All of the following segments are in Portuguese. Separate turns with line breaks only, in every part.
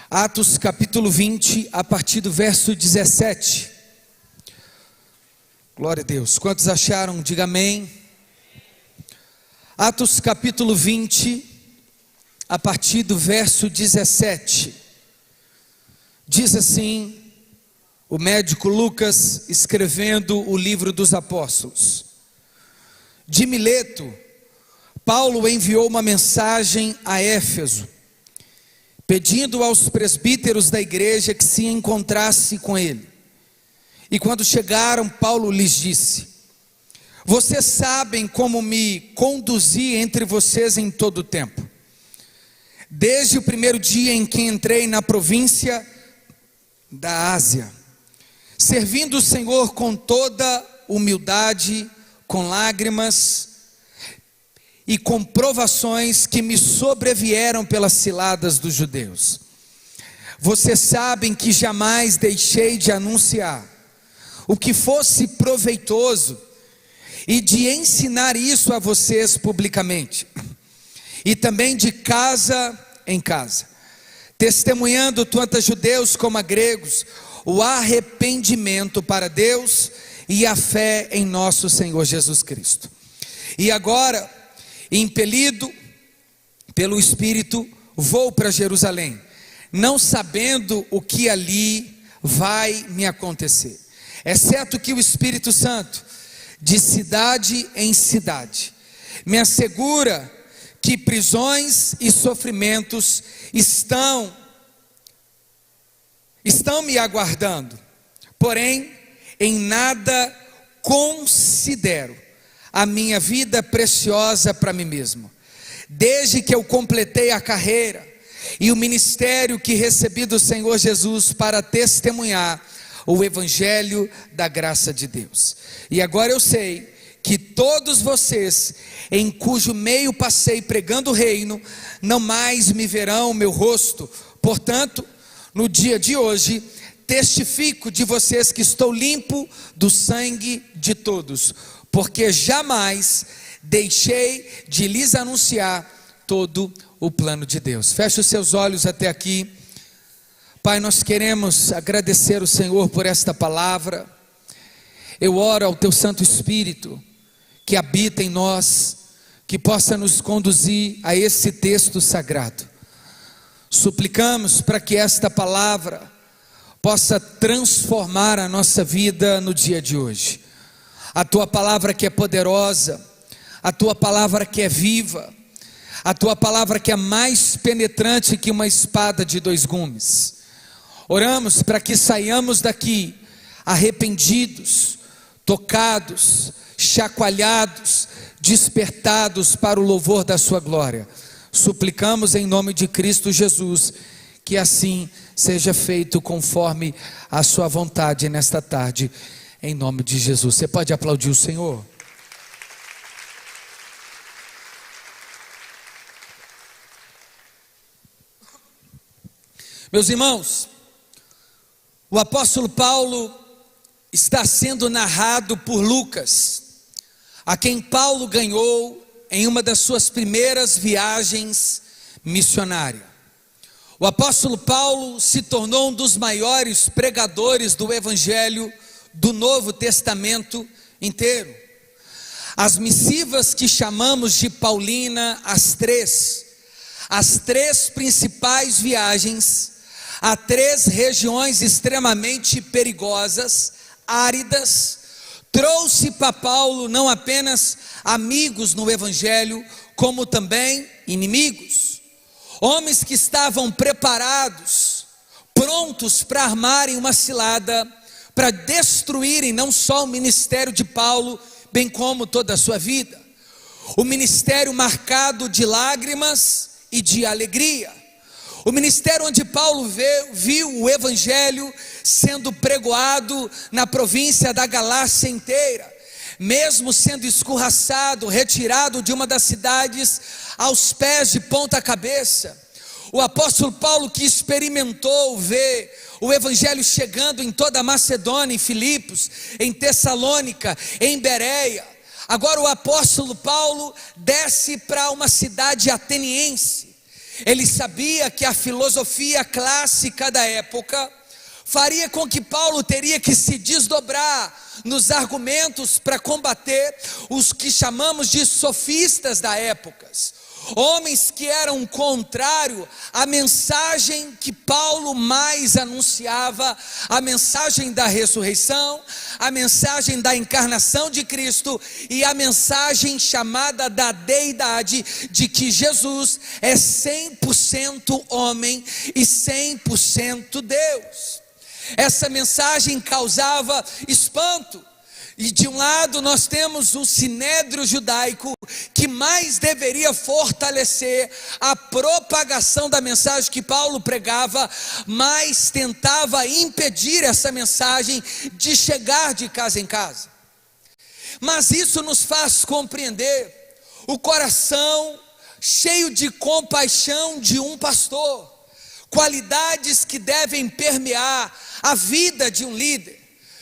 Atos capítulo 20, a partir do verso 17. Glória a Deus. Quantos acharam? Diga amém. Atos capítulo 20, a partir do verso 17. Diz assim o médico Lucas, escrevendo o livro dos apóstolos: de Mileto, Paulo enviou uma mensagem a Éfeso, pedindo aos presbíteros da igreja que se encontrasse com ele. E quando chegaram, Paulo lhes disse: vocês sabem como me conduzi entre vocês em todo o tempo, desde o primeiro dia em que entrei na província da Ásia, servindo o Senhor com toda humildade, com lágrimas e com provações que me sobrevieram pelas ciladas dos judeus. Vocês sabem que jamais deixei de anunciar o que fosse proveitoso e de ensinar isso a vocês publicamente, e também de casa em casa, testemunhando tanto a judeus como a gregos o arrependimento para Deus e a fé em nosso Senhor Jesus Cristo. E agora, impelido pelo Espírito, vou para Jerusalém, não sabendo o que ali vai me acontecer, exceto que o Espírito Santo, de cidade em cidade, me assegura que prisões e sofrimentos estão me aguardando. Porém, em nada considero a minha vida preciosa para mim mesmo, desde que eu completei a carreira e o ministério que recebi do Senhor Jesus para testemunhar o evangelho da graça de Deus. E agora eu sei que todos vocês, em cujo meio passei pregando o reino, não mais me verão o meu rosto. Portanto, no dia de hoje, testifico de vocês que estou limpo do sangue de todos, porque jamais deixei de lhes anunciar todo o plano de Deus. Feche os seus olhos até aqui. Pai, nós queremos agradecer o Senhor por esta palavra. Eu oro ao Teu Santo Espírito, que habita em nós, que possa nos conduzir a esse texto sagrado. Suplicamos para que esta palavra possa transformar a nossa vida no dia de hoje. A Tua palavra que é poderosa, a Tua palavra que é viva, a Tua palavra que é mais penetrante que uma espada de dois gumes. Oramos para que saiamos daqui arrependidos, tocados, chacoalhados, despertados para o louvor da Sua glória. Suplicamos em nome de Cristo Jesus, que assim seja feito conforme a Sua vontade nesta tarde, em nome de Jesus. Você pode aplaudir o Senhor? Meus irmãos, o apóstolo Paulo está sendo narrado por Lucas, a quem Paulo ganhou em uma das suas primeiras viagens missionárias. O apóstolo Paulo se tornou um dos maiores pregadores do evangelho do Novo Testamento inteiro. As missivas que chamamos de Paulina, as três principais viagens a três regiões extremamente perigosas, áridas, trouxe para Paulo não apenas amigos no evangelho, como também inimigos, homens que estavam preparados, prontos para armarem uma cilada, para destruírem não só o ministério de Paulo, bem como toda a sua vida, o ministério marcado de lágrimas e de alegria, o ministério onde Paulo viu o evangelho sendo pregoado na província da Galácia inteira, mesmo sendo escorraçado, retirado de uma das cidades aos pés de ponta cabeça. O apóstolo Paulo, que experimentou ver o evangelho chegando em toda a Macedônia, em Filipos, em Tessalônica, em Bereia, agora o apóstolo Paulo desce para uma cidade ateniense, Ele sabia que a filosofia clássica da época faria com que Paulo teria que se desdobrar nos argumentos para combater os que chamamos de sofistas da época. Homens que eram contrário à mensagem que Paulo mais anunciava, a mensagem da ressurreição, a mensagem da encarnação de Cristo e a mensagem chamada da deidade, de que Jesus é 100% homem e 100% Deus. Essa mensagem causava espanto. E de um lado nós temos o sinédrio judaico, que mais deveria fortalecer a propagação da mensagem que Paulo pregava, mas tentava impedir essa mensagem de chegar de casa em casa. Mas isso nos faz compreender o coração cheio de compaixão de um pastor, qualidades que devem permear a vida de um líder.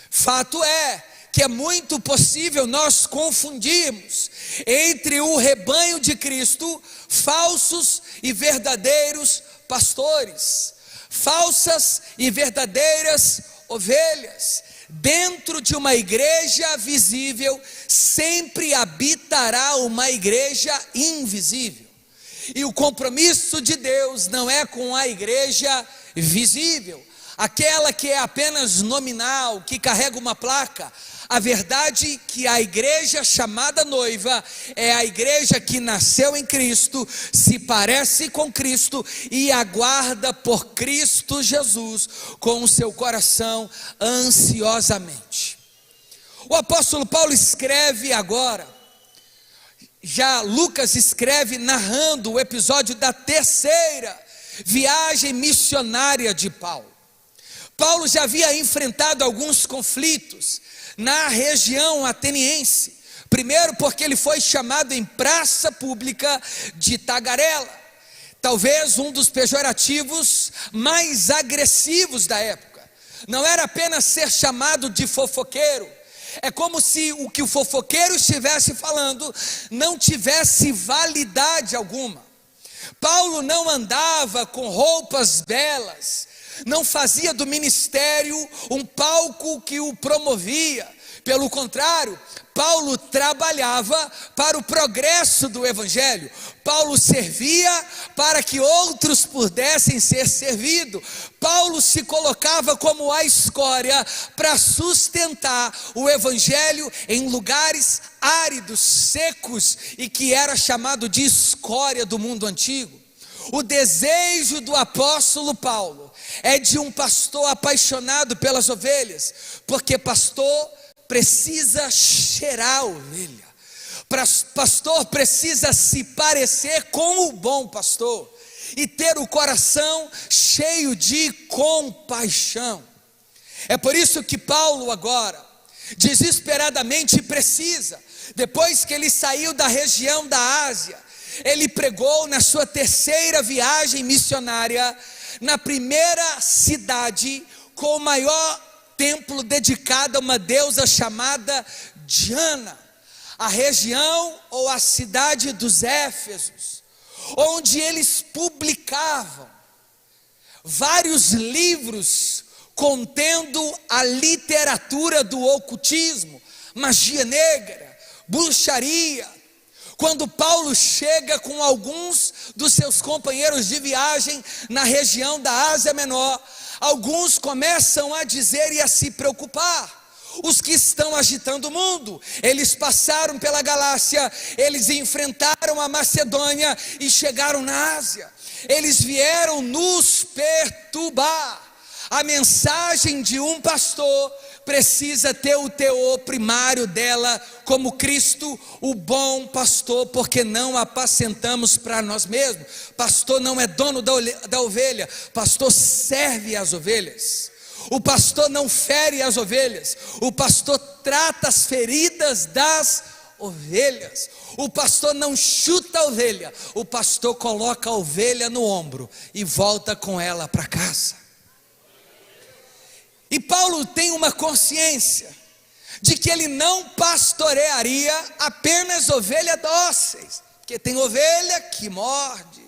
Fato é que é muito possível nós confundirmos entre o rebanho de Cristo, falsos e verdadeiros pastores, falsas e verdadeiras ovelhas. Dentro de uma igreja visível, sempre habitará uma igreja invisível. E o compromisso de Deus não é com a igreja visível, aquela que é apenas nominal, que carrega uma placa. A verdade é que a igreja chamada noiva é a igreja que nasceu em Cristo, se parece com Cristo e aguarda por Cristo Jesus com o seu coração ansiosamente. O apóstolo Paulo escreve agora, já Lucas escreve narrando o episódio da terceira viagem missionária de Paulo. Paulo já havia enfrentado alguns conflitos na região ateniense. Primeiro porque ele foi chamado em praça pública de tagarela, talvez um dos pejorativos mais agressivos da época. Não era apenas ser chamado de fofoqueiro, é como se o que o fofoqueiro estivesse falando não tivesse validade alguma. Paulo não andava com roupas belas, não fazia do ministério um palco que o promovia. Pelo contrário, Paulo trabalhava para o progresso do evangelho. Paulo servia para que outros pudessem ser servidos. Paulo se colocava como a escória para sustentar o evangelho em lugares áridos, secos, e que era chamado de escória do mundo antigo. O desejo do apóstolo Paulo é de um pastor apaixonado pelas ovelhas, porque pastor precisa cheirar a ovelha, pastor precisa se parecer com o bom pastor e ter o coração cheio de compaixão. É por isso que Paulo agora desesperadamente precisa, depois que ele saiu da região da Ásia, ele pregou na sua terceira viagem missionária, na primeira cidade com o maior templo dedicado a uma deusa chamada Diana, a região ou a cidade dos Éfesos, onde eles publicavam vários livros contendo a literatura do ocultismo, magia negra, bruxaria. Quando Paulo chega com alguns dos seus companheiros de viagem na região da Ásia Menor, alguns começam a dizer e a se preocupar. Os que estão agitando o mundo, eles passaram pela Galácia, eles enfrentaram a Macedônia e chegaram na Ásia. Eles vieram nos perturbar. A mensagem de um pastor precisa ter o teor primário dela como Cristo, o bom pastor, porque não apacentamos para nós mesmos. Pastor não é dono da ovelha, pastor serve as ovelhas. O pastor não fere as ovelhas, o pastor trata as feridas das ovelhas. O pastor não chuta a ovelha, o pastor coloca a ovelha no ombro e volta com ela para casa. E Paulo tem uma consciência de que ele não pastorearia apenas ovelhas dóceis, porque tem ovelha que morde,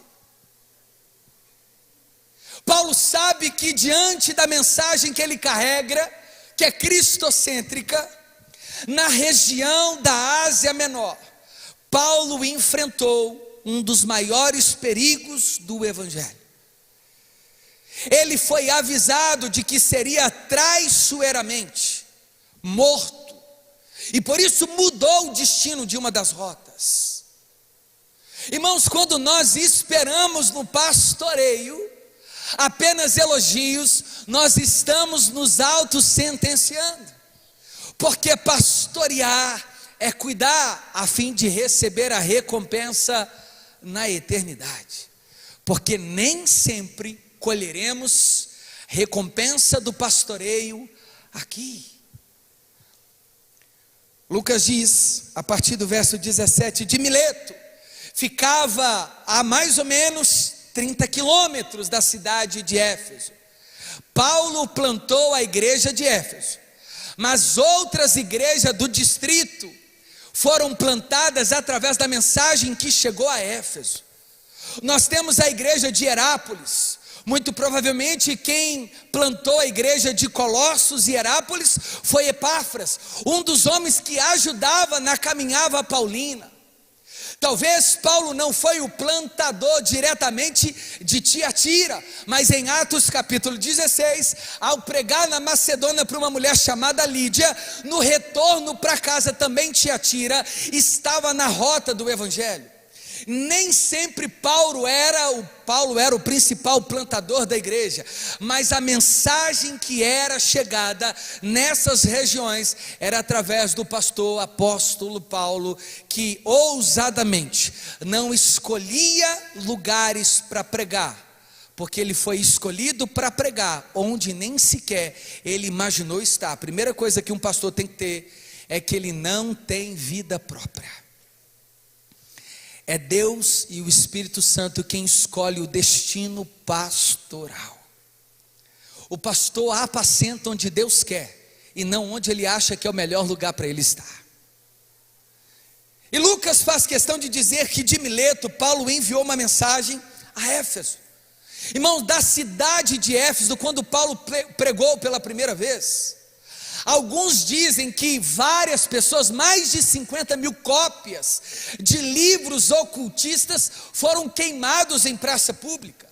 Paulo sabe que diante da mensagem que ele carrega, que é cristocêntrica, na região da Ásia Menor, Paulo enfrentou um dos maiores perigos do evangelho. Ele foi avisado de que seria traiçoeiramente morto, e por isso mudou o destino de uma das rotas. Irmãos, quando nós esperamos no pastoreio apenas elogios, nós estamos nos auto-sentenciando, porque pastorear é cuidar a fim de receber a recompensa na eternidade, porque nem sempre colheremos recompensa do pastoreio aqui. Lucas diz, a partir do verso 17, de Mileto ficava a mais ou menos 30 quilômetros da cidade de Éfeso. Paulo plantou a igreja de Éfeso, mas outras igrejas do distrito foram plantadas através da mensagem que chegou a Éfeso. Nós temos a igreja de Herápolis. Muito provavelmente quem plantou a igreja de Colossos e Herápolis foi Epáfras, um dos homens que ajudava na caminhada paulina. Talvez Paulo não foi o plantador diretamente de Tiatira, mas em Atos capítulo 16, ao pregar na Macedônia para uma mulher chamada Lídia, no retorno para casa também Tiatira estava na rota do evangelho. Nem sempre Paulo era o principal plantador da igreja, mas a mensagem que era chegada nessas regiões era através do pastor apóstolo Paulo, que ousadamente não escolhia lugares para pregar, porque ele foi escolhido para pregar onde nem sequer ele imaginou estar. A primeira coisa que um pastor tem que ter é que ele não tem vida própria. É Deus e o Espírito Santo quem escolhe o destino pastoral. O pastor apacenta onde Deus quer, e não onde ele acha que é o melhor lugar para ele estar. E Lucas faz questão de dizer que de Mileto, Paulo enviou uma mensagem a Éfeso. Irmãos, da cidade de Éfeso, quando Paulo pregou pela primeira vez, alguns dizem que várias pessoas, mais de 50 mil cópias de livros ocultistas foram queimados em praça pública.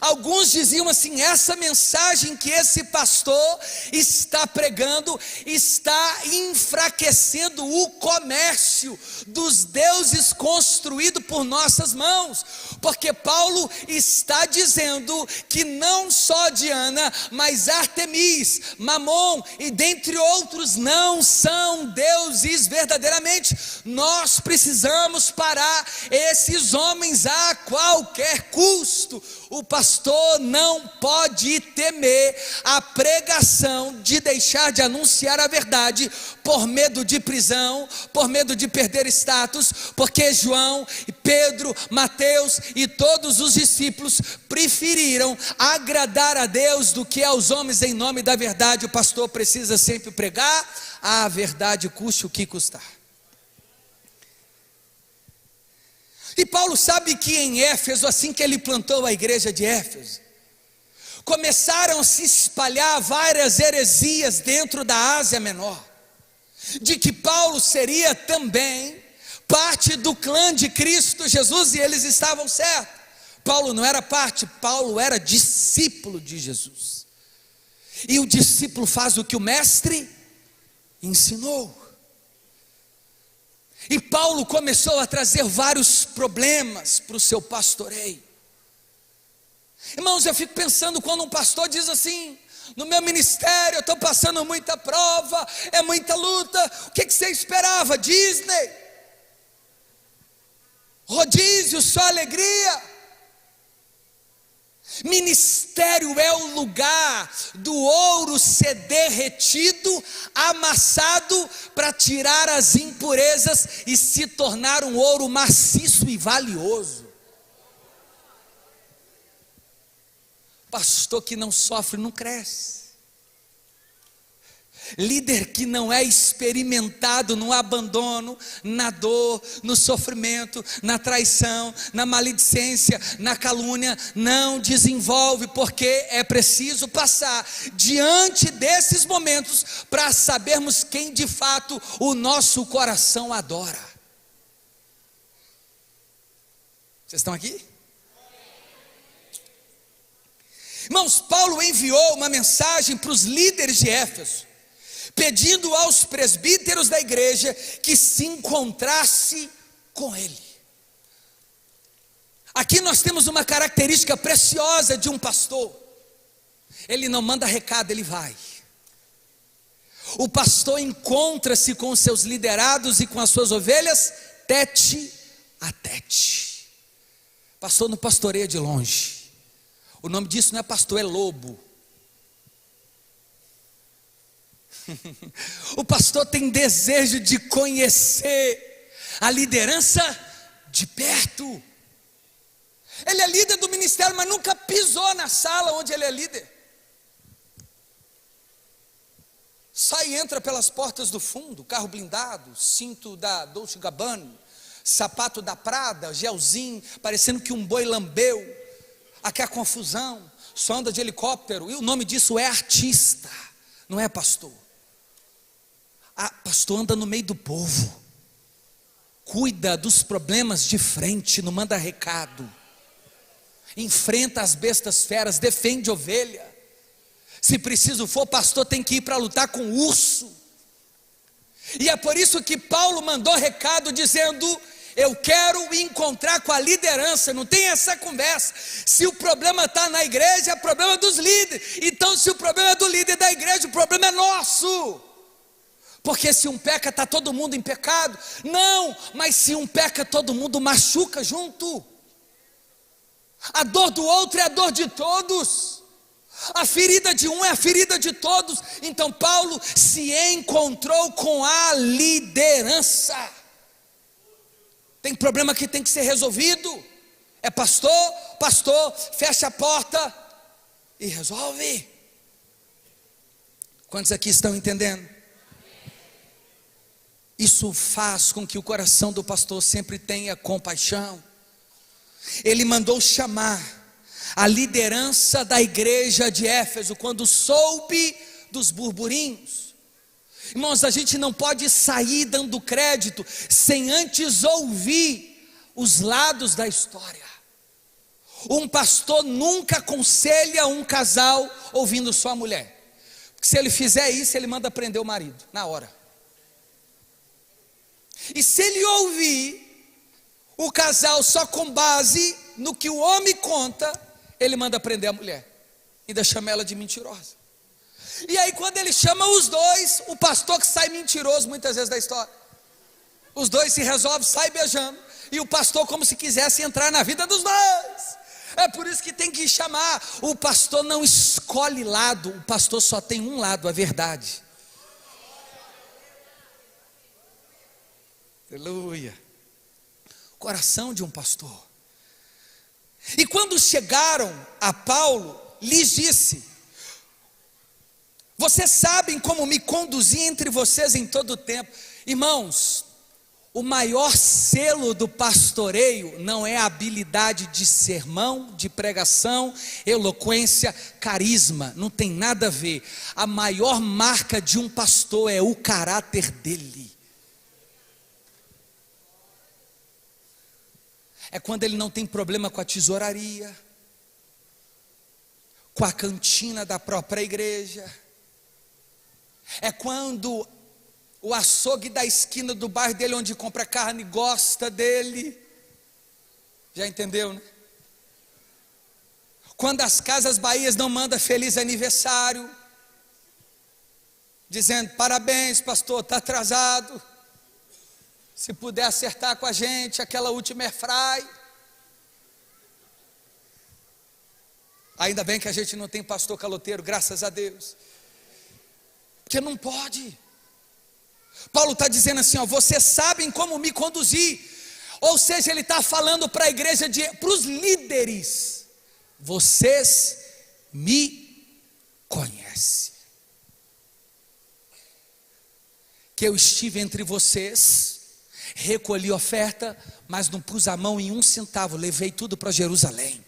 Alguns diziam assim: essa mensagem que esse pastor está pregando está enfraquecendo o comércio dos deuses construído por nossas mãos, porque Paulo está dizendo que não só Diana, mas Artemis, Mamon e dentre outros não são deuses verdadeiramente. Nós precisamos parar esses homens a qualquer custo. O pastor não pode temer a pregação de deixar de anunciar a verdade por medo de prisão, por medo de perder status, porque João, Pedro, Mateus e todos os discípulos preferiram agradar a Deus do que aos homens em nome da verdade. O pastor precisa sempre pregar a verdade, custe o que custar. E Paulo sabe que em Éfeso, assim que ele plantou a igreja de Éfeso, começaram a se espalhar várias heresias dentro da Ásia Menor, de que Paulo seria também parte do clã de Cristo Jesus, e eles estavam certos. Paulo não era parte, Paulo era discípulo de Jesus, e o discípulo faz o que o mestre ensinou. E Paulo começou a trazer vários problemas para o seu pastoreio. Irmãos, eu fico pensando quando um pastor diz assim: no meu ministério eu estou passando muita prova, é muita luta. O que você esperava? Disney? Rodízio, só alegria? Ministério é o lugar do ouro ser derretido, amassado, para tirar as impurezas e se tornar um ouro maciço e valioso. Pastor que não sofre não cresce. Líder que não é experimentado no abandono, na dor, no sofrimento, na traição, na maledicência, na calúnia, não desenvolve, porque é preciso passar diante desses momentos para sabermos quem de fato o nosso coração adora. Vocês estão aqui? Irmãos, Paulo enviou uma mensagem para os líderes de Éfeso, pedindo aos presbíteros da igreja que se encontrasse com ele. Aqui nós temos uma característica preciosa de um pastor: ele não manda recado, ele vai. O pastor encontra-se com os seus liderados e com as suas ovelhas tete a tete. Pastor não pastoreia de longe. O nome disso não é pastor, é lobo. O pastor tem desejo de conhecer a liderança de perto. Ele é líder do ministério, mas nunca pisou na sala onde ele é líder. Sai e entra pelas portas do fundo, carro blindado, cinto da Dolce & Gabbana, sapato da Prada, gelzinho, parecendo que um boi lambeu. Aqui é a confusão, só anda de helicóptero, e o nome disso é artista, não é pastor. Pastor anda no meio do povo, cuida dos problemas de frente, não manda recado, enfrenta as bestas feras, defende ovelha. Se preciso for, pastor tem que ir para lutar com o urso. E é por isso que Paulo mandou recado dizendo: eu quero encontrar com a liderança. Não tem essa conversa. Se o problema está na igreja, é problema dos líderes. Então, se o problema é do líder da igreja, o problema é nosso. Porque se um peca, está todo mundo em pecado. Não, mas se um peca, todo mundo machuca junto. A dor do outro é a dor de todos. A ferida de um é a ferida de todos. Então Paulo se encontrou com a liderança. Tem problema que tem que ser resolvido. É pastor, fecha a porta e resolve. Quantos aqui estão entendendo? Isso faz com que o coração do pastor sempre tenha compaixão. Ele mandou chamar a liderança da igreja de Éfeso quando soube dos burburinhos. Irmãos, a gente não pode sair dando crédito sem antes ouvir os lados da história. Um pastor nunca aconselha um casal ouvindo só a mulher, porque se ele fizer isso, ele manda prender o marido na hora. E se ele ouvir o casal só com base no que o homem conta, ele manda prender a mulher, ainda chama ela de mentirosa. E aí quando ele chama os dois, o pastor que sai mentiroso muitas vezes da história, os dois se resolvem, sai beijando, e o pastor como se quisesse entrar na vida dos dois. É por isso que tem que chamar. O pastor não escolhe lado, o pastor só tem um lado, a verdade. Aleluia. Coração de um pastor. E quando chegaram a Paulo, lhes disse: vocês sabem como me conduzi entre vocês em todo o tempo. Irmãos, o maior selo do pastoreio não é a habilidade de sermão, de pregação, eloquência, carisma, não tem nada a ver. A maior marca de um pastor é o caráter dele. É quando ele não tem problema com a tesouraria, com a cantina da própria igreja. É quando o açougue da esquina do bairro dele, onde compra carne, gosta dele. Já entendeu, né? Quando as Casas Bahias não mandam feliz aniversário, dizendo: parabéns pastor, está atrasado, se puder acertar com a gente aquela última airfry. Ainda bem que a gente não tem pastor caloteiro, graças a Deus, porque não pode. Paulo está dizendo assim, ó: vocês sabem como me conduzir. Ou seja, ele está falando para a igreja, para os líderes: vocês me conhecem. que eu estive entre vocês, recolhi oferta, mas não pus a mão em 1 centavo, levei tudo para Jerusalém.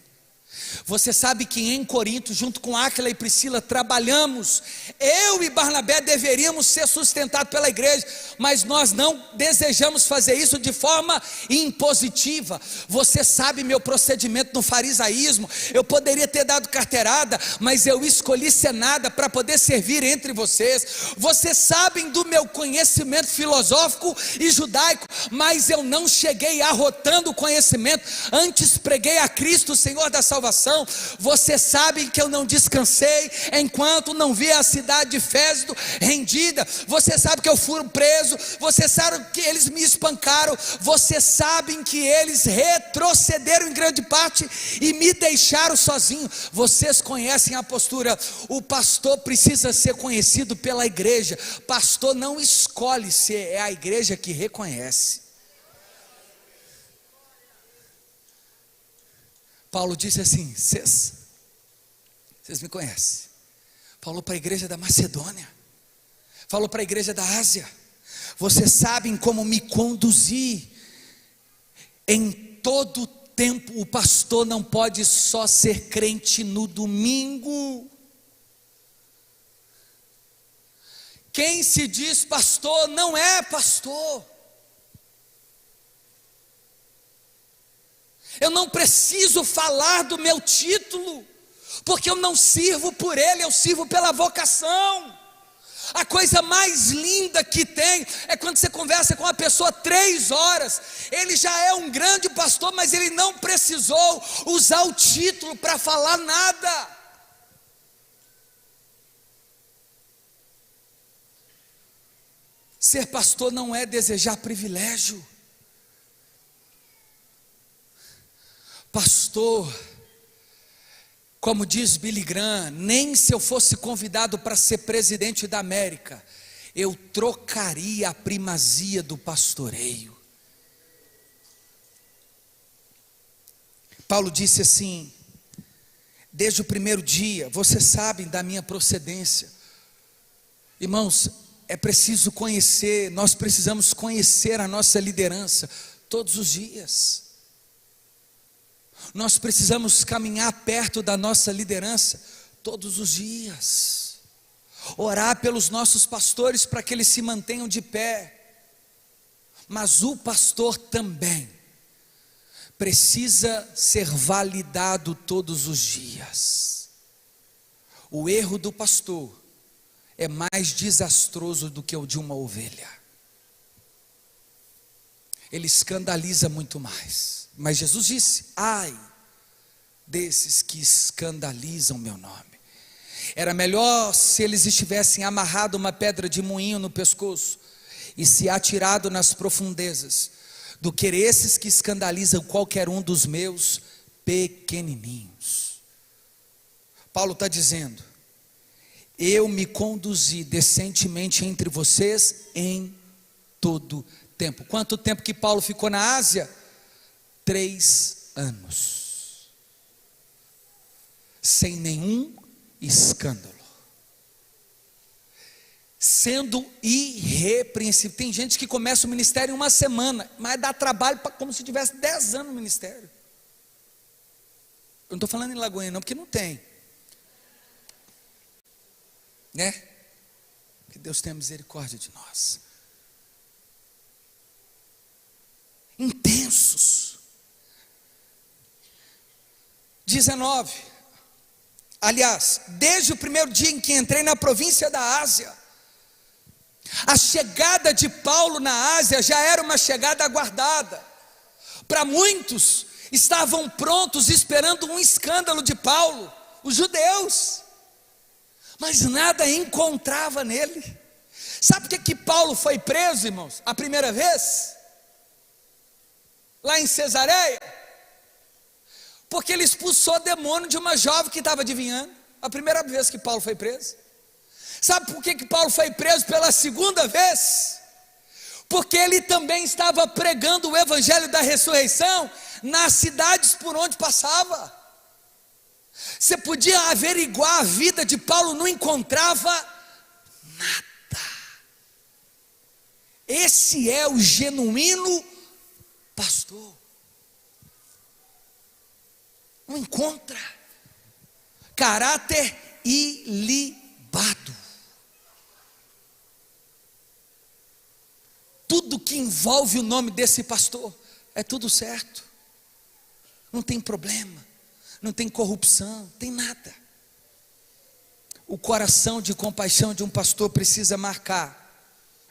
Você sabe que em Corinto, junto com Áquila e Priscila, trabalhamos. Eu e Barnabé deveríamos ser sustentados pela igreja, mas nós não desejamos fazer isso de forma impositiva. Você sabe meu procedimento no farisaísmo. Eu poderia ter dado carteirada, mas eu escolhi ser nada para poder servir entre vocês. Vocês sabem do meu conhecimento filosófico e judaico, mas eu não cheguei arrotando o conhecimento, antes preguei a Cristo, o Senhor da salvação. Vocês sabem que eu não descansei enquanto não vi a cidade de Éfeso rendida. Vocês sabem que eu fui preso. Vocês sabem que eles me espancaram. Vocês sabem que eles retrocederam em grande parte e me deixaram sozinho. Vocês conhecem a postura. O pastor precisa ser conhecido pela igreja. Pastor não escolhe ser, é a igreja que reconhece. Paulo disse assim: vocês me conhecem. Falou para a igreja da Macedônia, falou para a igreja da Ásia. Vocês sabem como me conduzi em todo tempo. O pastor não pode só ser crente no domingo. Quem se diz pastor não é pastor. Eu não preciso falar do meu título, porque eu não sirvo por ele, eu sirvo pela vocação. A coisa mais linda que tem é quando você conversa com uma pessoa 3 horas, ele já é um grande pastor, mas ele não precisou usar o título para falar nada. Ser pastor não é desejar privilégio. Pastor, como diz Billy Graham, nem se eu fosse convidado para ser presidente da América, eu trocaria a primazia do pastoreio. Paulo disse assim: desde o primeiro dia, vocês sabem da minha procedência. Irmãos, é preciso conhecer, nós precisamos conhecer a nossa liderança todos os dias. Nós precisamos caminhar perto da nossa liderança todos os dias, orar pelos nossos pastores para que eles se mantenham de pé, mas o pastor também precisa ser validado todos os dias. O erro do pastor é mais desastroso do que o de uma ovelha. Ele escandaliza muito mais. Mas Jesus disse: ai desses que escandalizam meu nome. Era melhor se eles estivessem amarrado uma pedra de moinho no pescoço e se atirado nas profundezas, do que esses que escandalizam qualquer um dos meus pequenininhos. Paulo está dizendo: eu me conduzi decentemente entre vocês em todo tempo. Quanto tempo que Paulo ficou na Ásia? 3 anos, sem nenhum escândalo, sendo irrepreensível. Tem gente que começa o ministério em 1 semana, mas dá trabalho como se tivesse 10 anos no ministério. Eu não estou falando em Lagoinha não, porque não tem, né? Que Deus tenha misericórdia de nós. Intensos. 19, aliás, desde o primeiro dia em que entrei na província da Ásia, a chegada de Paulo na Ásia já era uma chegada aguardada. Para muitos, estavam prontos esperando um escândalo de Paulo, os judeus, mas nada encontrava nele. Sabe por que Paulo foi preso, irmãos, a primeira vez? Lá em Cesareia? Porque ele expulsou demônio de uma jovem que estava adivinhando. A primeira vez que Paulo foi preso. Sabe por que Paulo foi preso pela segunda vez? Porque ele também estava pregando o evangelho da ressurreição nas cidades por onde passava. Você podia averiguar a vida de Paulo, não encontrava nada. Esse é o genuíno pastor. Não encontra. Caráter ilibado. Tudo que envolve o nome desse pastor é tudo certo. Não tem problema, não tem corrupção, não tem nada. O coração de compaixão de um pastor precisa marcar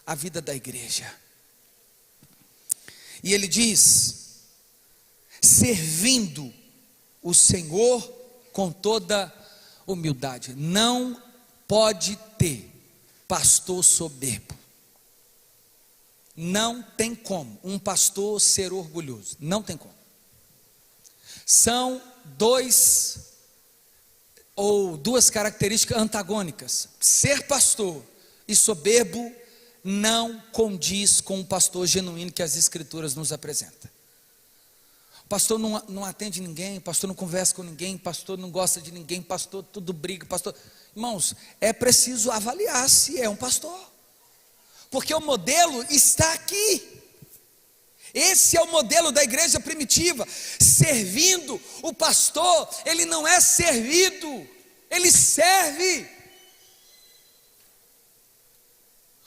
a vida da igreja. E ele diz: servindo o Senhor com toda humildade. Não pode ter pastor soberbo. Não tem como um pastor ser orgulhoso. Não tem como. São duas características antagônicas. Ser pastor e soberbo não condiz com o pastor genuíno que as Escrituras nos apresentam. O pastor não atende ninguém, o pastor não conversa com ninguém, o pastor não gosta de ninguém, pastor tudo briga, pastor. Irmãos, é preciso avaliar se é um pastor. Porque o modelo está aqui. Esse é o modelo da igreja primitiva. Servindo, o pastor, ele não é servido, ele serve.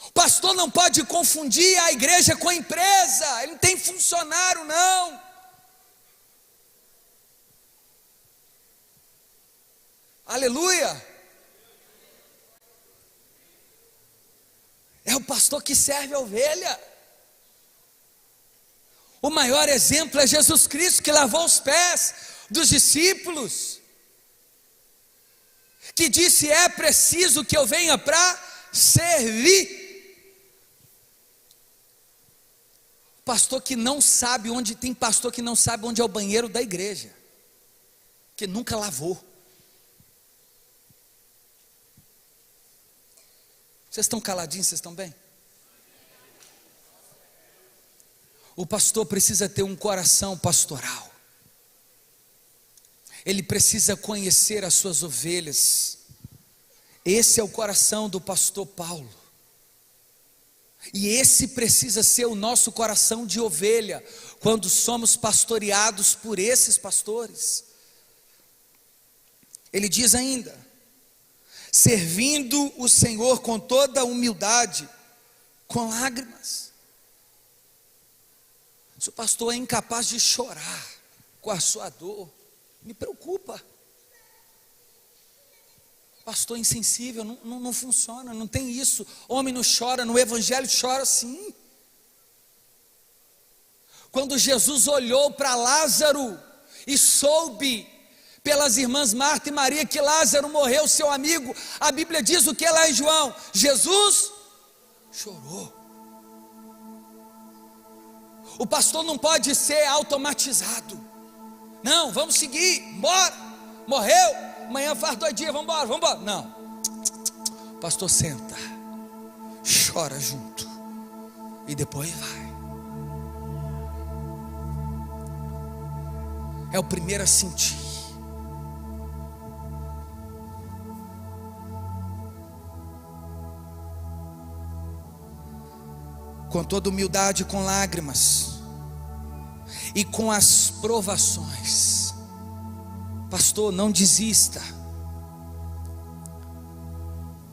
O pastor não pode confundir a igreja com a empresa. Ele não tem funcionário, não. Aleluia. É o pastor que serve a ovelha. O maior exemplo é Jesus Cristo, que lavou os pés dos discípulos, que disse: é preciso que eu venha para servir. Pastor que não sabe onde, tem pastor que não sabe onde é o banheiro da igreja, que nunca lavou. Vocês estão caladinhos, vocês estão bem? O pastor precisa ter um coração pastoral. Ele precisa conhecer as suas ovelhas. Esse é o coração do pastor Paulo. E esse precisa ser o nosso coração de ovelha, quando somos pastoreados por esses pastores. Ele diz ainda: servindo o Senhor com toda humildade, com lágrimas. Se o pastor é incapaz de chorar com a sua dor, me preocupa. Pastor insensível, não funciona, não tem isso. Homem não chora, no evangelho chora sim. Quando Jesus olhou para Lázaro e soube pelas irmãs Marta e Maria que Lázaro morreu, seu amigo, a Bíblia diz o que lá em João? Jesus chorou. O pastor não pode ser automatizado. Não, vamos seguir, bora. Morreu, amanhã faz 2 dias, vamos embora. Não, o pastor senta, chora junto e depois vai. É o primeiro a sentir. Com toda humildade, com lágrimas e com as provações. Pastor, não desista.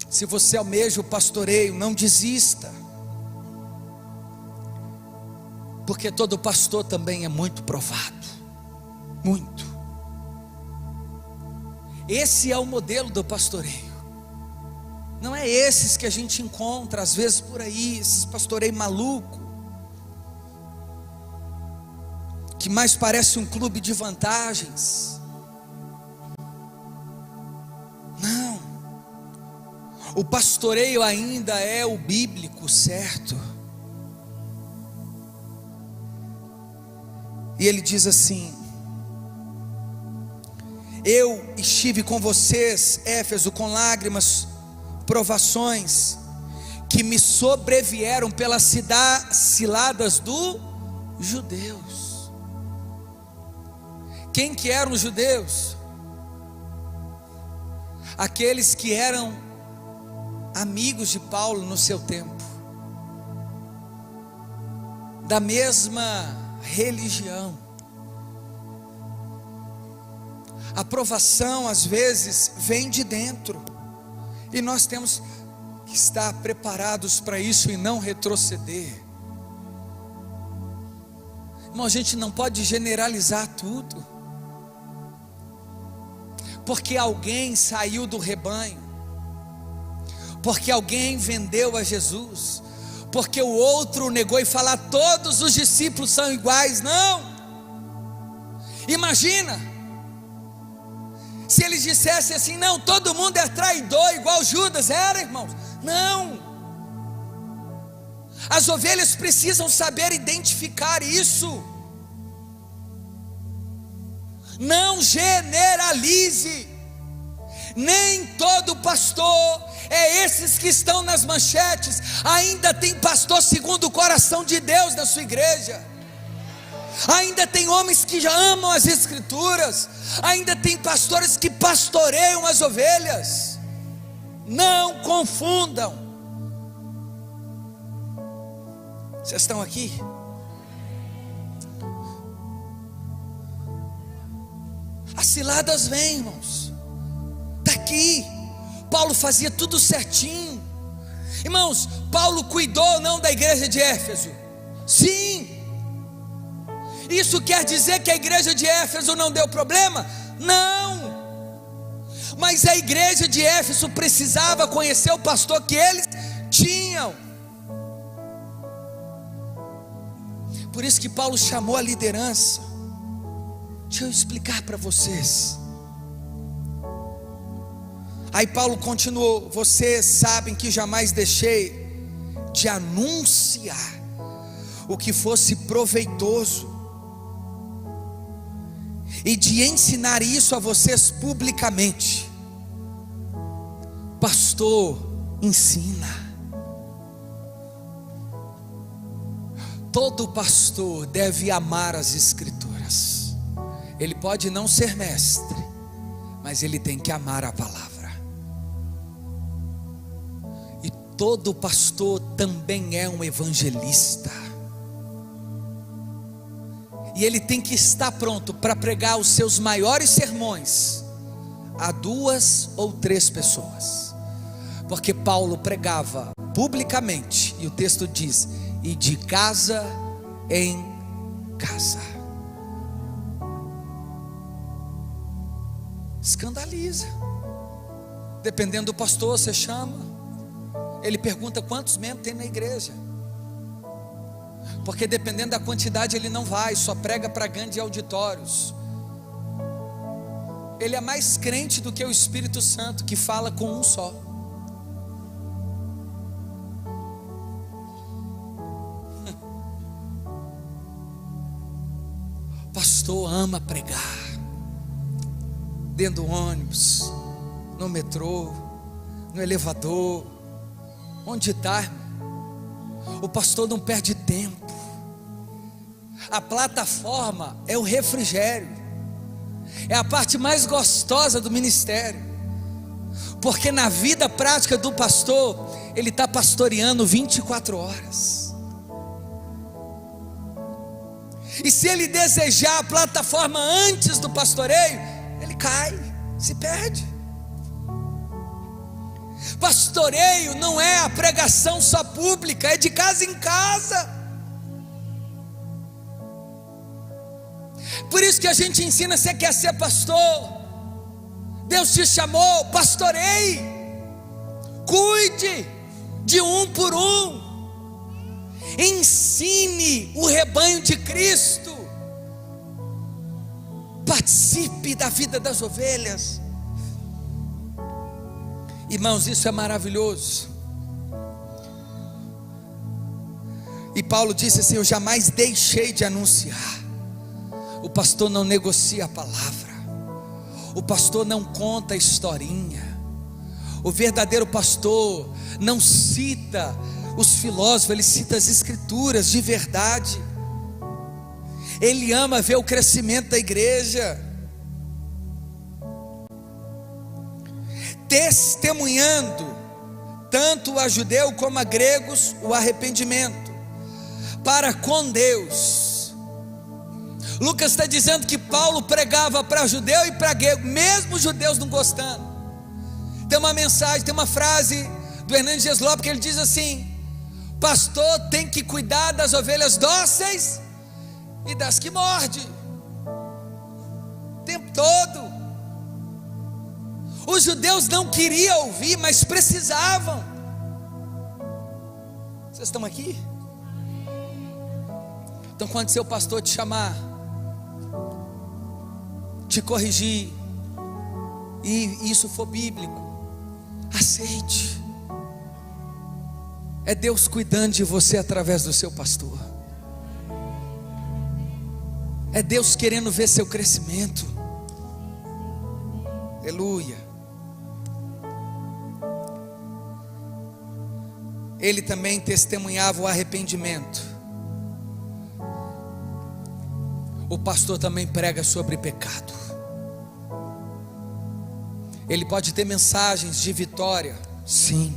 Se você almeja o pastoreio, não desista, porque todo pastor também é muito provado, muito. Esse é o modelo do pastoreio. Não é esses que a gente encontra às vezes por aí, esses pastoreio maluco, que mais parece um clube de vantagens. Não, o pastoreio ainda é o bíblico, certo? E ele diz assim: eu estive com vocês, Éfeso, com lágrimas, provações que me sobrevieram pelas ciladas dos judeus. Quem que eram os judeus? Aqueles que eram amigos de Paulo no seu tempo. da mesma religião. A aprovação às vezes vem de dentro, e nós temos que estar preparados para isso e não retroceder. Irmão, a gente não pode generalizar tudo, porque alguém saiu do rebanho, porque alguém vendeu a Jesus, porque o outro negou e falou: todos os discípulos são iguais. Não, imagina se eles dissessem assim: não, todo mundo é traidor igual Judas era, irmãos. Não, as ovelhas precisam saber identificar isso. Não generalize, nem todo pastor é esses que estão nas manchetes. Ainda tem pastor segundo o coração de Deus na sua igreja, ainda tem homens que já amam as escrituras, ainda tem pastores que pastoreiam as ovelhas. Não confundam. Vocês estão aqui? As ciladas vêm, irmãos. Daqui Paulo fazia tudo certinho. Irmãos, Paulo cuidou não da igreja de Éfeso? Sim. Isso quer dizer que a igreja de Éfeso não deu problema? Não. Mas a igreja de Éfeso precisava conhecer o pastor que eles tinham. Por isso que Paulo chamou a liderança. Deixa eu explicar para vocês. Aí Paulo continuou: vocês sabem que jamais deixei de anunciar o que fosse proveitoso e de ensinar isso a vocês publicamente. Pastor, ensina. Todo pastor deve amar as escrituras. Ele pode não ser mestre, mas ele tem que amar a palavra. E todo pastor também é um evangelista, e ele tem que estar pronto para pregar os seus maiores sermões a 2 ou 3 pessoas, porque Paulo pregava publicamente, e o texto diz: e de casa em casa. Escandaliza. Dependendo do pastor, você chama, ele pergunta quantos membros tem na igreja, porque dependendo da quantidade ele não vai, só prega para grandes auditórios. Ele é mais crente do que o Espírito Santo, que fala com um só. O pastor ama pregar dentro do ônibus, no metrô, no elevador, onde está, irmão. O pastor não perde tempo. A plataforma é o refrigério, é a parte mais gostosa do ministério, porque na vida prática do pastor, ele está pastoreando 24 horas. E se ele desejar a plataforma antes do pastoreio, ele cai, se perde. Pastoreio não é a pregação só pública, é de casa em casa. Por isso que a gente ensina: você quer ser pastor, Deus te chamou, pastoreie, cuide de um por um, ensine o rebanho de Cristo, participe da vida das ovelhas. Irmãos, isso é maravilhoso. E Paulo disse assim: eu jamais deixei de anunciar. O pastor não negocia a palavra, o pastor não conta a historinha, o verdadeiro pastor não cita os filósofos, ele cita as escrituras de verdade. Ele ama ver o crescimento da igreja, testemunhando tanto a judeu como a gregos o arrependimento, para com Deus. Lucas está dizendo que Paulo pregava para judeu e para grego, mesmo os judeus não gostando. Tem uma mensagem, tem uma frase do Hernandes Dias Lopes que ele diz assim: pastor tem que cuidar das ovelhas dóceis e das que mordem, o tempo todo. Os judeus não queriam ouvir, mas precisavam. Vocês estão aqui? Então quando seu pastor te chamar, te corrigir, e isso for bíblico, aceite. É Deus cuidando de você através do seu pastor. É Deus querendo ver seu crescimento. Aleluia. Ele também testemunhava o arrependimento. O pastor também prega sobre pecado. Ele pode ter mensagens de vitória, sim.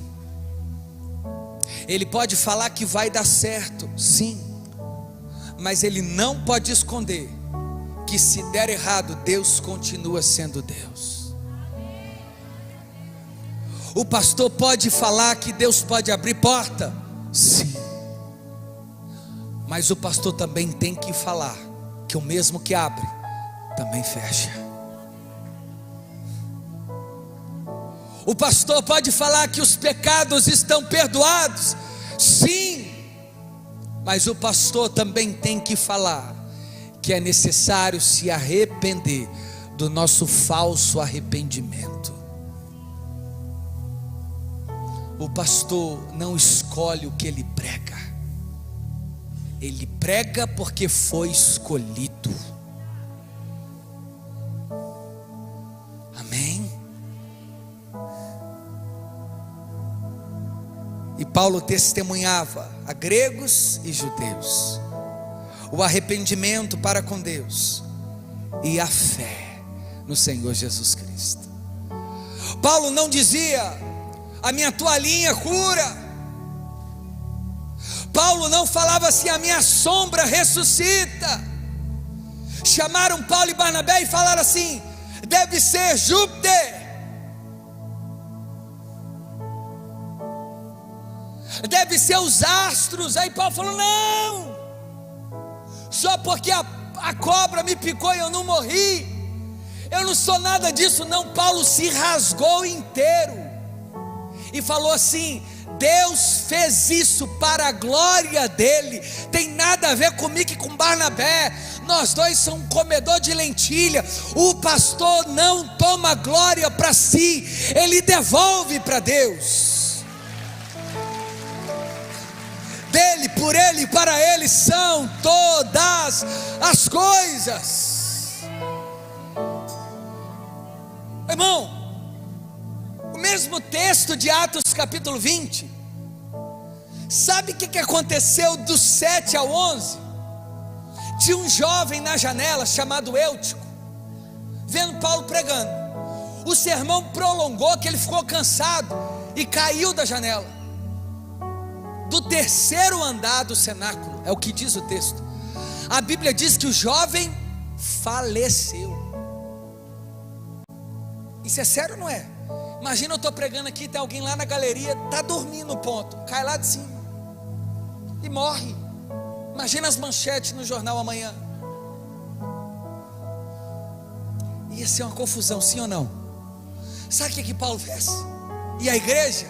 Ele pode falar que vai dar certo, sim. Mas ele não pode esconder que se der errado, Deus continua sendo Deus. O pastor pode falar que Deus pode abrir porta, sim. Mas o pastor também tem que falar que o mesmo que abre, também fecha. O pastor pode falar que os pecados estão perdoados, sim. Mas o pastor também tem que falar que é necessário se arrepender do nosso falso arrependimento. O pastor não escolhe o que ele prega. Ele prega porque foi escolhido. Amém? E Paulo testemunhava a gregos e judeus o arrependimento para com Deus e a fé no Senhor Jesus Cristo. Paulo não dizia: a minha toalhinha cura. Paulo não falava assim: a minha sombra ressuscita. Chamaram Paulo e Barnabé e falaram assim: deve ser Júpiter, deve ser os astros. Aí Paulo falou: não, só porque a cobra me picou e eu não morri, eu não sou nada disso não. Paulo se rasgou inteiro e falou assim: Deus fez isso para a glória dele, tem nada a ver comigo e com Barnabé, nós dois somos um comedor de lentilha. O pastor não toma glória para si, ele devolve para Deus. Dele, por ele e para ele são todas as coisas. Irmão, o mesmo texto de Atos capítulo 20, sabe o que aconteceu do 7 ao 11? Tinha um jovem na janela chamado Eutico, vendo Paulo pregando. O sermão prolongou, que ele ficou cansado e caiu da janela, do terceiro andar do cenáculo, é o que diz o texto. A Bíblia diz que o jovem faleceu. Isso é sério ou não é? Imagina, eu estou pregando aqui, tem alguém lá na galeria, está dormindo no ponto, cai lá de cima e morre. Imagina as manchetes no jornal amanhã. Ia ser uma confusão, sim ou não? Sabe o que Paulo fez? E a igreja?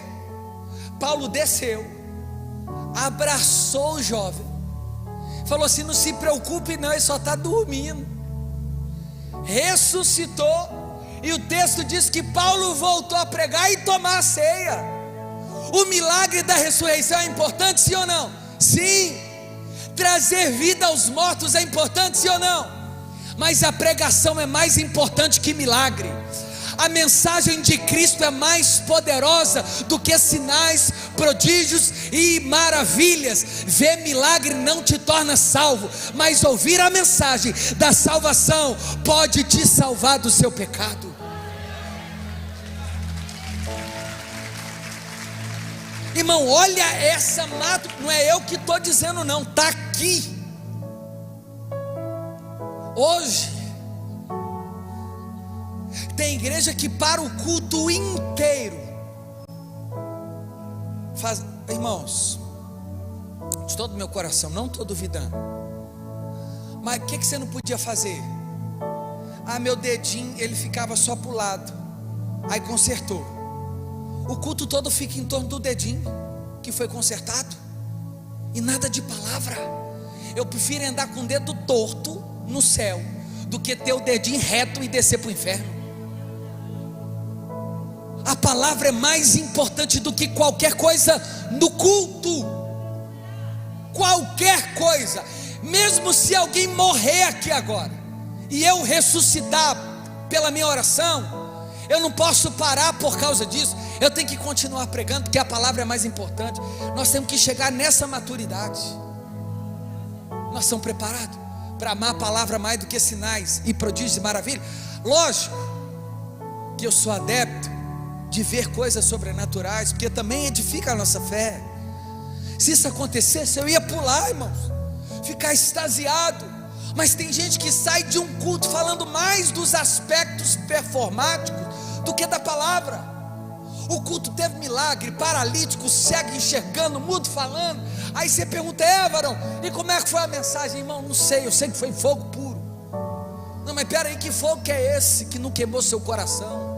Paulo desceu, abraçou o jovem, falou assim: não se preocupe não, ele só está dormindo. Ressuscitou. E o texto diz que Paulo voltou a pregar e tomar a ceia. O milagre da ressurreição é importante, sim ou não? Sim. Trazer vida aos mortos é importante, sim ou não? Mas a pregação é mais importante que milagre. A mensagem de Cristo é mais poderosa do que sinais, prodígios e maravilhas. Ver milagre não te torna salvo, mas ouvir a mensagem da salvação pode te salvar do seu pecado. Irmão, olha essa mato, não é eu que estou dizendo não, está aqui. Hoje tem igreja que para o culto inteiro faz, irmãos, de todo o meu coração, não estou duvidando, mas o que você não podia fazer? Meu dedinho, ele ficava só para o lado, aí consertou. O culto todo fica em torno do dedinho que foi consertado, e nada de palavra. Eu prefiro andar com o dedo torto no céu do que ter o dedinho reto e descer para o inferno. A palavra é mais importante do que qualquer coisa no culto. Qualquer coisa. Mesmo se alguém morrer aqui agora e eu ressuscitar pela minha oração, eu não posso parar por causa disso. Eu tenho que continuar pregando, porque a palavra é mais importante. Nós temos que chegar nessa maturidade. Nós estamos preparados para amar a palavra mais do que sinais e prodígios e maravilhas? Lógico que eu sou adepto de ver coisas sobrenaturais, porque também edifica a nossa fé. Se isso acontecesse, eu ia pular, irmãos, ficar extasiado. Mas tem gente que sai de um culto falando mais dos aspectos performáticos do que da palavra. O culto teve milagre, paralítico, cego enxergando, mudo falando. Aí você pergunta: Varão, e como é que foi a mensagem? Irmão, não sei, eu sei que foi fogo puro. Não, mas peraí, que fogo que é esse que não queimou seu coração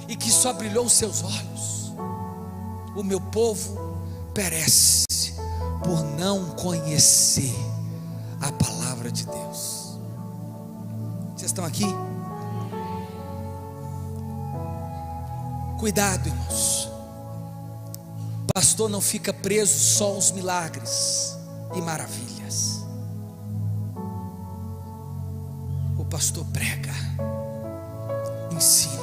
e que só brilhou os seus olhos? O meu povo perece por não conhecer a palavra de Deus. Vocês estão aqui? Cuidado, irmãos. Pastor não fica preso só aos milagres e maravilhas. O pastor prega, ensina.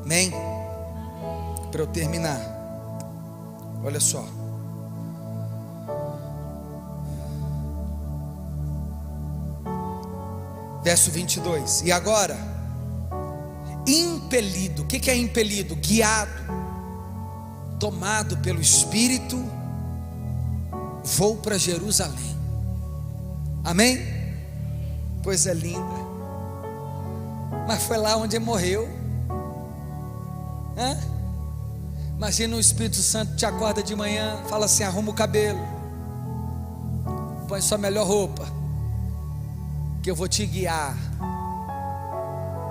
Amém? Para eu terminar, olha só. Verso 22. E agora, impelido, o que é impelido? Guiado, tomado pelo Espírito, vou para Jerusalém. Amém? Coisa linda. Mas foi lá onde ele morreu. Imagina o Espírito Santo te acorda de manhã, fala assim: arruma o cabelo, põe sua melhor roupa, que eu vou te guiar.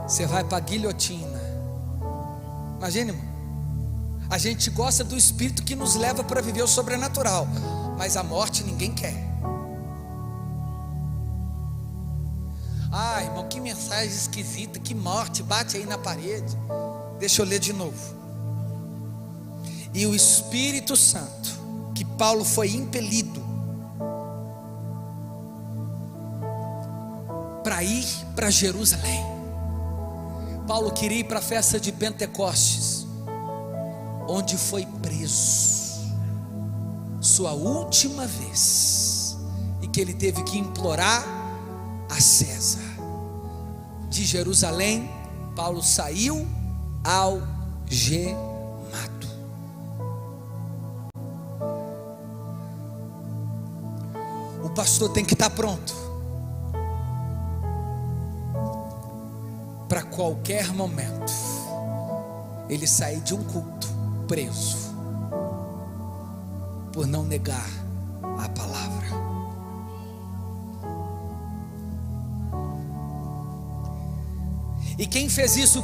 Você vai para a guilhotina. Imagina, irmão. A gente gosta do Espírito que nos leva para viver o sobrenatural, mas a morte ninguém quer. Irmão, que mensagem esquisita, que morte, bate aí na parede. Deixa eu ler de novo. E o Espírito Santo, que Paulo foi impelido para ir para Jerusalém. Paulo queria ir para a festa de Pentecostes, onde foi preso, sua última vez, e que ele teve que implorar a César. De Jerusalém, Paulo saiu algemado. O pastor tem que estar pronto para qualquer momento ele sair de um culto preso por não negar a palavra. E quem fez isso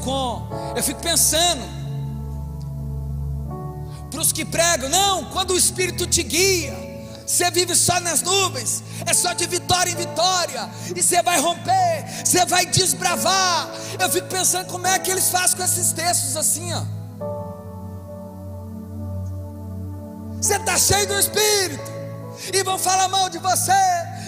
eu fico pensando, para os que pregam, não, quando o Espírito te guia, você vive só nas nuvens, é só de vitória em vitória, e você vai romper, você vai desbravar. Eu fico pensando como é que eles fazem com esses textos assim, ó. Você está cheio do Espírito, e vão falar mal de você,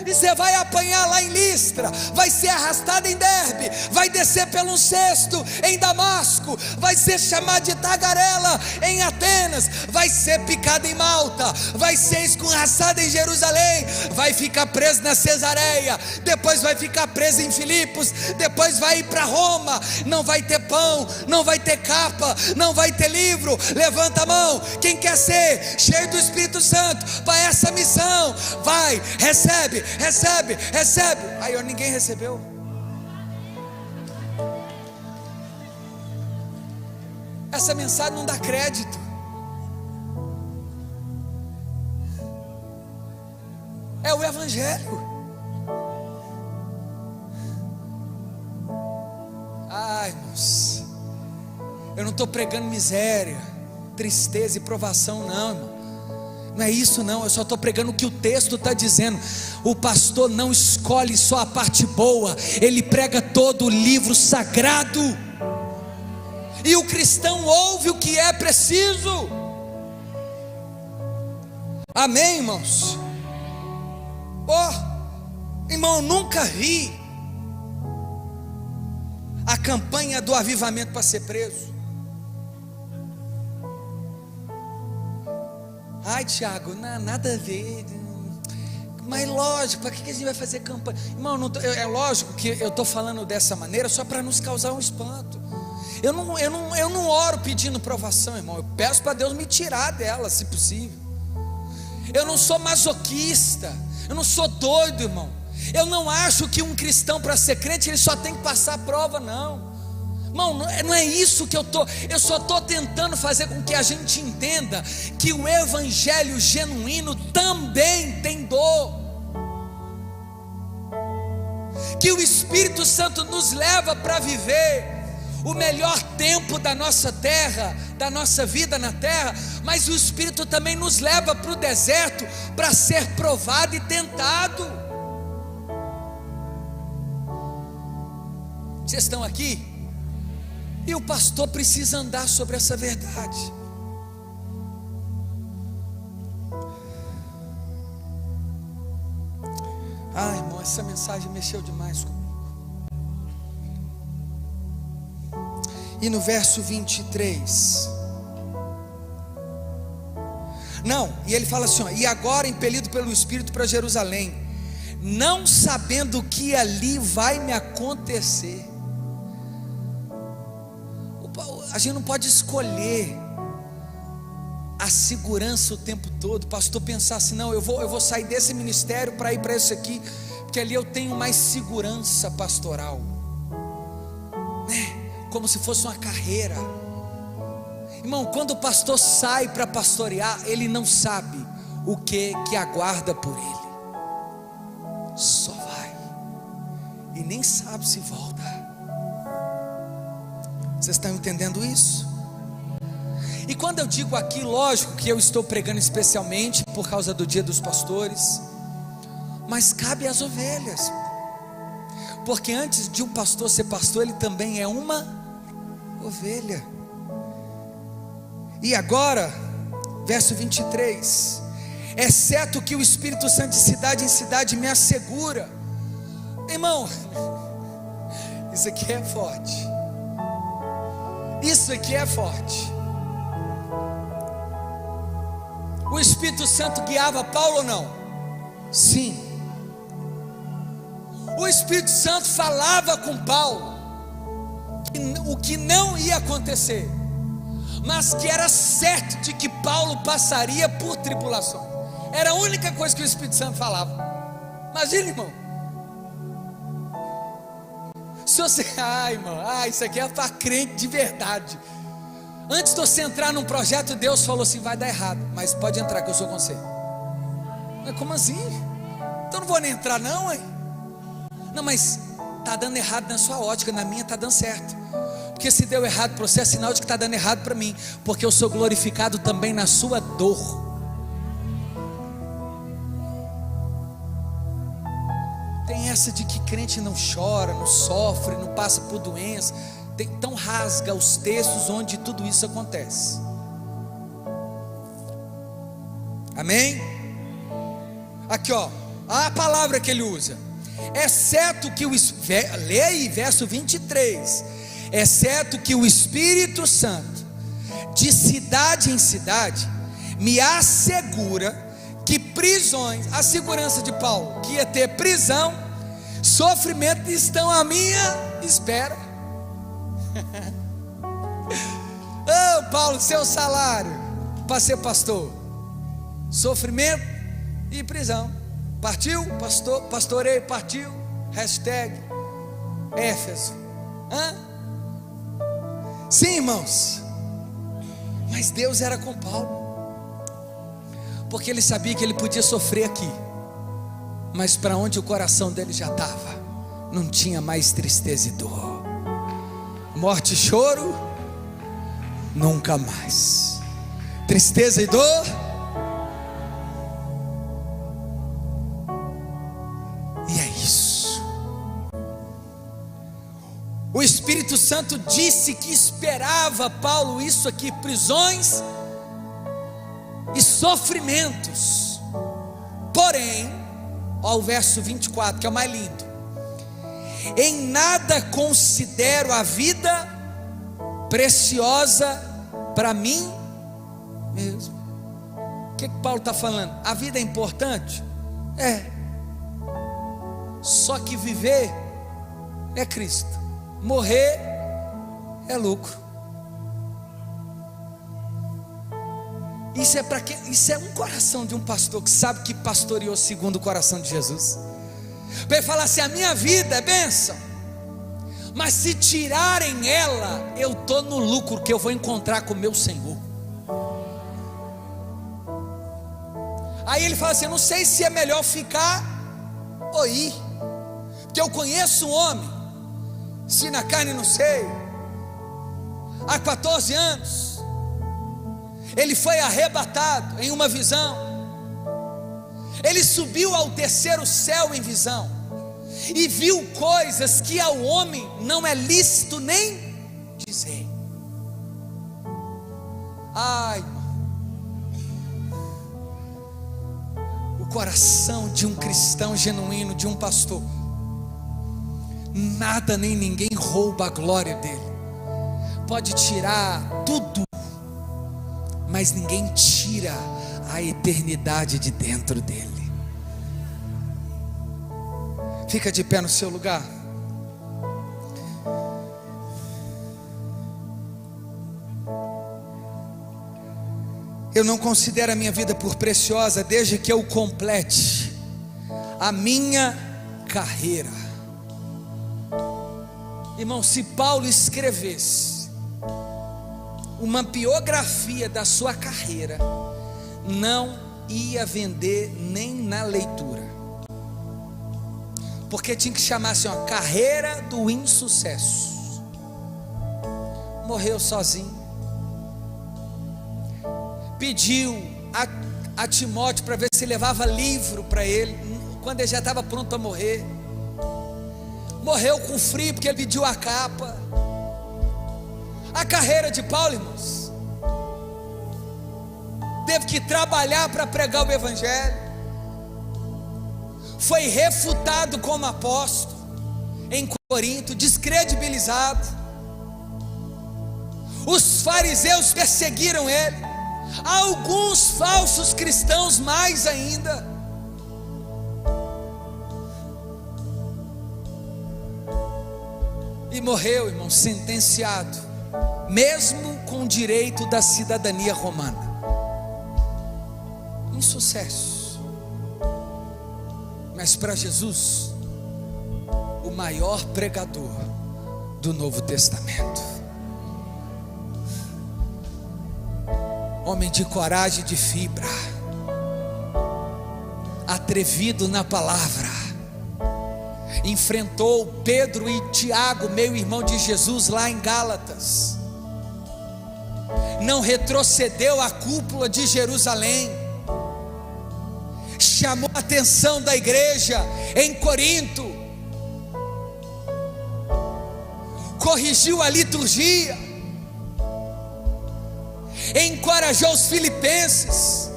e você vai apanhar lá em Listra, vai ser arrastado em Derbe, vai descer pelo cesto em Damasco, vai ser chamado de tagarela em Atenas, vai ser picado em Malta, vai ser escorraçado em Jerusalém, vai ficar preso na Cesareia, depois vai ficar preso em Filipos, depois vai ir para Roma. Não vai ter pão, não vai ter capa, não vai ter livro. Levanta a mão, quem quer ser cheio do Espírito Santo para essa missão, vai, recebe, recebe, recebe. Aí ninguém recebeu. Essa mensagem não dá crédito. É o Evangelho. Ai, irmãos, eu não estou pregando miséria, tristeza e provação, não, irmão. Não é isso não, eu só estou pregando o que o texto está dizendo. O pastor não escolhe só a parte boa, ele prega todo o livro sagrado. E o cristão ouve o que é preciso. Amém, irmãos? Irmão, eu nunca vi a campanha do avivamento para ser preso. Ai, Tiago, nada a ver. Mas lógico, para que a gente vai fazer campanha? Irmão, é lógico que eu estou falando dessa maneira só para nos causar um espanto. Eu não oro pedindo provação, irmão. Eu peço para Deus me tirar dela, se possível. Eu não sou masoquista, eu não sou doido, irmão. Eu não acho que um cristão, para ser crente, ele só tem que passar a prova, não. Irmão, não é isso que eu só estou tentando fazer com que a gente entenda que o evangelho genuíno também tem dor, que o Espírito Santo nos leva para viver o melhor tempo da nossa terra, da nossa vida na terra, mas o Espírito também nos leva para o deserto para ser provado e tentado. Vocês estão aqui? E o pastor precisa andar sobre essa verdade. Ai, irmão, essa mensagem mexeu demais comigo. E no verso 23, e ele fala assim, e agora impelido pelo Espírito para Jerusalém, não sabendo o que ali vai me acontecer. A gente não pode escolher a segurança o tempo todo. O pastor pensar assim, não, eu vou sair desse ministério para ir para esse aqui, porque ali eu tenho mais segurança pastoral, como se fosse uma carreira. Irmão, quando o pastor sai para pastorear, ele não sabe o que aguarda por ele. Só vai e nem sabe se volta. Vocês estão entendendo isso? E quando eu digo aqui, lógico que eu estou pregando especialmente por causa do dia dos pastores, mas cabe às ovelhas, porque antes de um pastor ser pastor, ele também é uma ovelha. E agora, verso 23, exceto que o Espírito Santo de cidade em cidade me assegura. Irmão, isso aqui é forte. Isso aqui é forte. O Espírito Santo guiava Paulo ou não? Sim. O Espírito Santo falava com Paulo o que não ia acontecer, mas que era certo de que Paulo passaria por tribulações. Era a única coisa que o Espírito Santo falava. Imagina, irmão. Se você, irmão, isso aqui é para crente de verdade. Antes de você entrar num projeto, Deus falou assim, vai dar errado, mas pode entrar que eu sou com você. Mas como assim? Então não vou nem entrar não, hein? Não, mas está dando errado na sua ótica, na minha está dando certo. Porque se deu errado para você, é sinal de que está dando errado para mim, porque eu sou glorificado também na sua dor. Tem essa de que crente não chora, não sofre, não passa por doença. Então rasga os textos onde tudo isso acontece. Amém? Aqui a palavra que ele usa, exceto que leia aí, verso 23, exceto que o Espírito Santo, de cidade em cidade, me assegura que prisões, a segurança de Paulo, que ia ter prisão, sofrimento, estão à minha espera. Oh, Paulo, seu salário para ser pastor, sofrimento e prisão. Partiu, pastor, pastoreio, partiu, hashtag Éfeso. Sim, irmãos, mas Deus era com Paulo, porque ele sabia que ele podia sofrer aqui, mas para onde o coração dele já estava, não tinha mais tristeza e dor, morte e choro, nunca mais, tristeza e dor. E é isso. O Espírito Santo disse que esperava Paulo isso aqui, prisões e sofrimentos. Porém, ó, o verso 24, que é o mais lindo: em nada considero a vida preciosa para mim mesmo. O que Paulo está falando? A vida é importante? É. Só que viver é Cristo, morrer é lucro. Isso é para quem? Isso é um coração de um pastor que sabe que pastoreou segundo o coração de Jesus. Para ele falar assim: a minha vida é bênção, mas se tirarem ela, eu estou no lucro que eu vou encontrar com o meu Senhor. Aí ele fala assim: eu não sei se é melhor ficar ou ir, porque eu conheço um homem, se na carne não sei, há 14 anos, ele foi arrebatado em uma visão, ele subiu ao terceiro céu em visão, e viu coisas que ao homem não é lícito nem dizer. Ai, o coração de um cristão genuíno, de um pastor, nada nem ninguém rouba a glória dele. Pode tirar tudo, mas ninguém tira a eternidade de dentro dele. Fica de pé no seu lugar. Eu não considero a minha vida por preciosa, desde que eu complete a minha carreira. Irmão, se Paulo escrevesse uma biografia da sua carreira, não ia vender nem na leitura, porque tinha que chamar assim, ó, carreira do insucesso. Morreu sozinho, pediu a Timóteo para ver se levava livro para ele, quando ele já estava pronto para morrer. Morreu com frio porque ele pediu a capa. A carreira de Paulo, irmãos, teve que trabalhar para pregar o evangelho, foi refutado como apóstolo em Corinto, descredibilizado. Os fariseus perseguiram ele, alguns falsos cristãos mais ainda. E morreu, irmão, sentenciado, mesmo com direito da cidadania romana. Insucesso. Mas para Jesus, o maior pregador do Novo Testamento, homem de coragem e de fibra, atrevido na palavra, enfrentou Pedro e Tiago, meio irmão de Jesus, lá em Gálatas, não retrocedeu à cúpula de Jerusalém, chamou a atenção da igreja em Corinto, corrigiu a liturgia, encorajou os filipenses,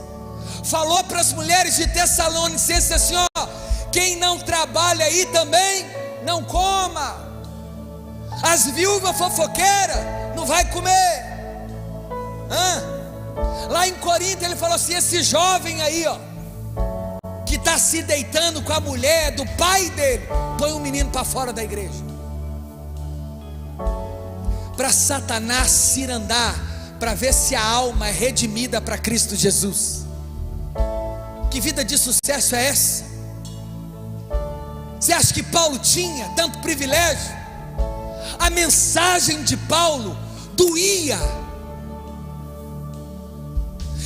falou para as mulheres de Tessalonicenses assim: ó, quem não trabalha aí também não coma. As viúvas fofoqueiras não vai comer. Lá em Corinto ele falou assim: esse jovem aí, ó, que está se deitando com a mulher do pai dele, põe um menino para fora da igreja. Para Satanás cirandar, para ver se a alma é redimida para Cristo Jesus. Que vida de sucesso é essa? Você acha que Paulo tinha tanto privilégio? A mensagem de Paulo doía,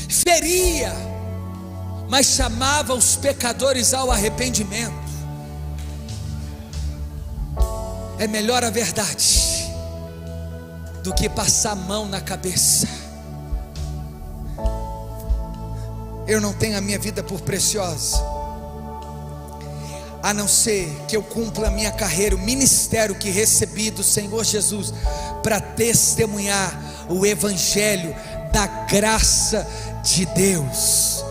feria, mas chamava os pecadores ao arrependimento. É melhor a verdade do que passar a mão na cabeça. Eu não tenho a minha vida por preciosa, a não ser que eu cumpra a minha carreira, o ministério que recebi do Senhor Jesus, para testemunhar o evangelho da graça de Deus.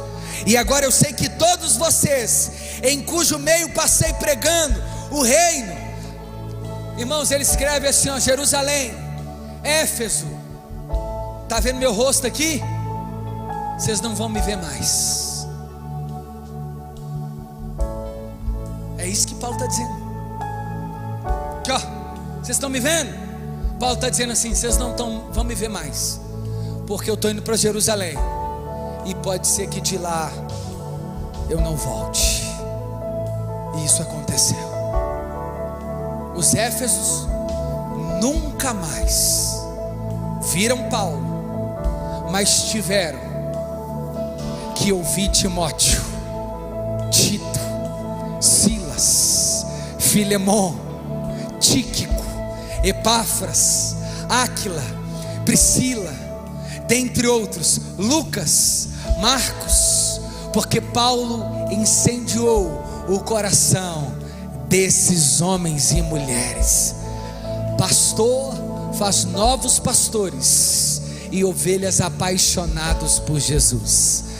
E agora eu sei que todos vocês, em cujo meio passei pregando o reino, irmãos, ele escreve assim, ó: Jerusalém, Éfeso, está vendo meu rosto aqui? Vocês não vão me ver mais. É isso que Paulo está dizendo. Aqui, ó, vocês estão me vendo? Paulo está dizendo assim: vocês não vão me ver mais, porque eu estou indo para Jerusalém, e pode ser que de lá eu não volte. E isso aconteceu. Os éfesos nunca mais viram Paulo, mas tiveram que ouvir Timóteo, Tito, Silas, Filemon, Tíquico, Epáfras, Áquila, Priscila, dentre outros, Lucas, Marcos, porque Paulo incendiou o coração desses homens e mulheres. Pastor faz novos pastores e ovelhas apaixonados por Jesus.